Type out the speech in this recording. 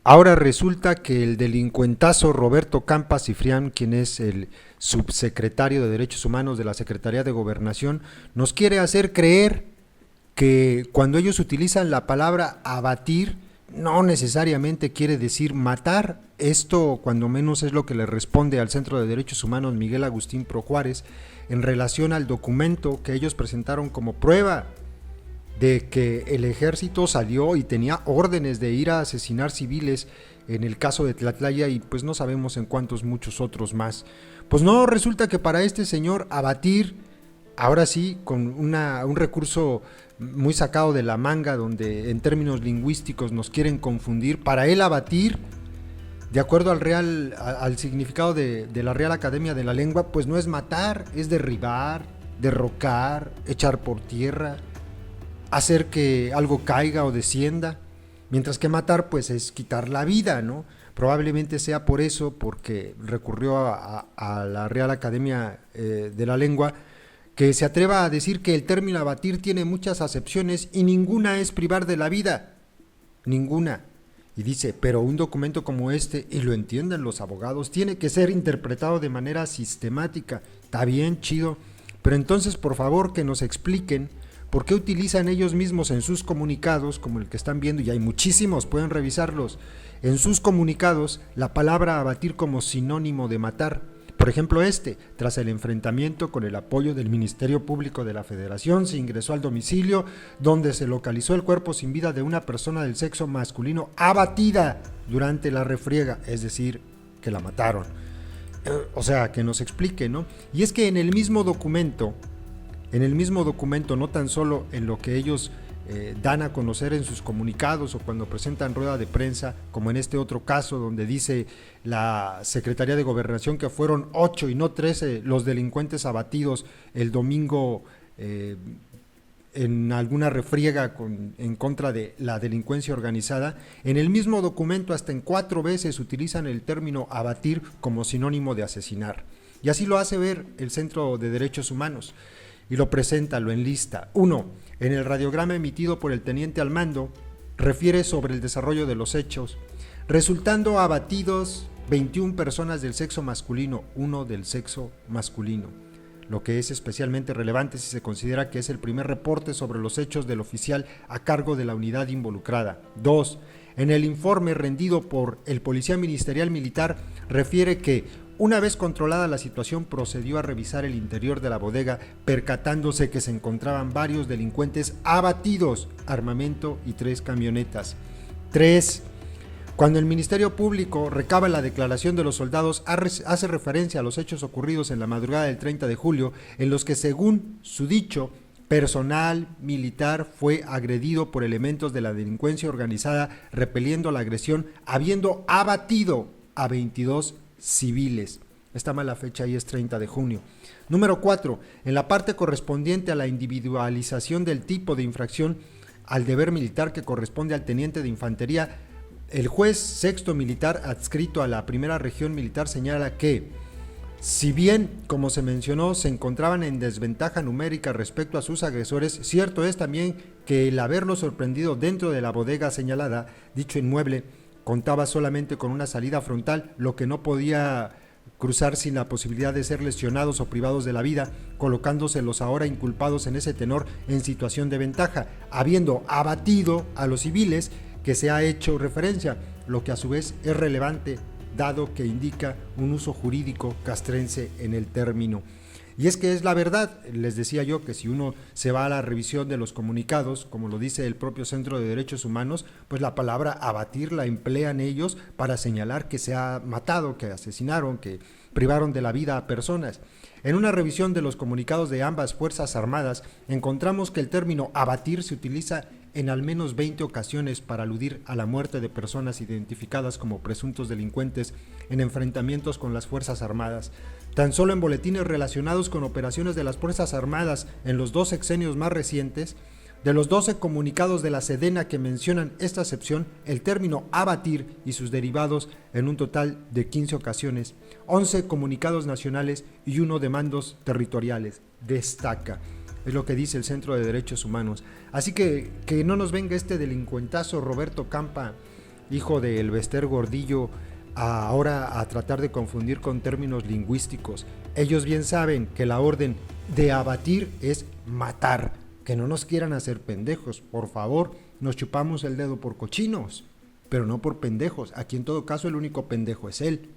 Ahora resulta que el delincuentazo Roberto Campa Cifrián, quien es el subsecretario de Derechos Humanos de la Secretaría de Gobernación, nos quiere hacer creer que cuando ellos utilizan la palabra abatir, no necesariamente quiere decir matar. Esto, cuando menos, es lo que le responde al Centro de Derechos Humanos Miguel Agustín Pro Juárez en relación al documento que ellos presentaron como prueba de que el ejército salió y tenía órdenes de ir a asesinar civiles en el caso de Tlatlaya y pues no sabemos en cuántos muchos otros más. Pues no, resulta que para este señor abatir, ahora sí, con un recurso muy sacado de la manga, donde en términos lingüísticos nos quieren confundir, para él abatir, de acuerdo al significado de la Real Academia de la Lengua, pues no es matar, es derribar, derrocar, echar por tierra, hacer que algo caiga o descienda, mientras que matar pues es quitar la vida, ¿no? Probablemente sea por eso, porque recurrió a la Real Academia de la Lengua, que se atreva a decir que el término abatir tiene muchas acepciones y ninguna es privar de la vida, ninguna. Y dice, pero un documento como este, y lo entienden los abogados, tiene que ser interpretado de manera sistemática. Está bien, chido, pero entonces por favor que nos expliquen por qué utilizan ellos mismos en sus comunicados, como el que están viendo, y hay muchísimos, pueden revisarlos, en sus comunicados la palabra abatir como sinónimo de matar. Por ejemplo, tras el enfrentamiento con el apoyo del Ministerio Público de la Federación, se ingresó al domicilio donde se localizó el cuerpo sin vida de una persona del sexo masculino abatida durante la refriega, es decir, que la mataron. O sea, que nos explique, ¿no? Y es que en el mismo documento, no tan solo en lo que ellos dan a conocer en sus comunicados o cuando presentan rueda de prensa, como en este otro caso donde dice la Secretaría de Gobernación que fueron 8 y no 13 los delincuentes abatidos el domingo en alguna refriega en contra de la delincuencia organizada. En el mismo documento hasta en 4 veces utilizan el término abatir como sinónimo de asesinar. Y así lo hace ver el Centro de Derechos Humanos. Y lo presenta, lo enlista. 1. En el radiograma emitido por el teniente al mando, refiere sobre el desarrollo de los hechos, resultando abatidos 21 personas del sexo masculino, 1 del sexo masculino, lo que es especialmente relevante si se considera que es el primer reporte sobre los hechos del oficial a cargo de la unidad involucrada. 2. En el informe rendido por el Policía Ministerial Militar, refiere que una vez controlada la situación, procedió a revisar el interior de la bodega, percatándose que se encontraban varios delincuentes abatidos, armamento y 3 camionetas. 3. Cuando el Ministerio Público recaba la declaración de los soldados, hace referencia a los hechos ocurridos en la madrugada del 30 de julio, en los que, según su dicho, personal militar fue agredido por elementos de la delincuencia organizada, repeliendo la agresión, habiendo abatido a 22 civiles. Esta mala fecha ahí es 30 de junio. Número 4. En la parte correspondiente a la individualización del tipo de infracción al deber militar que corresponde al teniente de infantería, el juez sexto militar adscrito a la primera región militar señala que, si bien, como se mencionó, se encontraban en desventaja numérica respecto a sus agresores, cierto es también que el haberlo sorprendido dentro de la bodega señalada, dicho inmueble, contaba solamente con una salida frontal, lo que no podía cruzar sin la posibilidad de ser lesionados o privados de la vida, colocándose los ahora inculpados en ese tenor en situación de ventaja, habiendo abatido a los civiles que se ha hecho referencia, lo que a su vez es relevante, dado que indica un uso jurídico castrense en el término. Y es que es la verdad, les decía yo que si uno se va a la revisión de los comunicados, como lo dice el propio Centro de Derechos Humanos, pues la palabra abatir la emplean ellos para señalar que se ha matado, que asesinaron, que privaron de la vida a personas. En una revisión de los comunicados de ambas Fuerzas Armadas, encontramos que el término abatir se utiliza en al menos 20 ocasiones para aludir a la muerte de personas identificadas como presuntos delincuentes en enfrentamientos con las Fuerzas Armadas. Tan solo en boletines relacionados con operaciones de las Fuerzas Armadas en los 2 sexenios más recientes, de los 12 comunicados de la Sedena que mencionan esta acepción, el término abatir y sus derivados en un total de 15 ocasiones, 11 comunicados nacionales y 1 de mandos territoriales. Destaca. Es lo que dice el Centro de Derechos Humanos. Así que no nos venga este delincuentazo Roberto Campa hijo de Elvester Gordillo, ahora a tratar de confundir con términos lingüísticos. Ellos bien saben que la orden de abatir es matar. Que no nos quieran hacer pendejos, por favor, nos chupamos el dedo por cochinos, pero no por pendejos. Aquí en todo caso el único pendejo es él.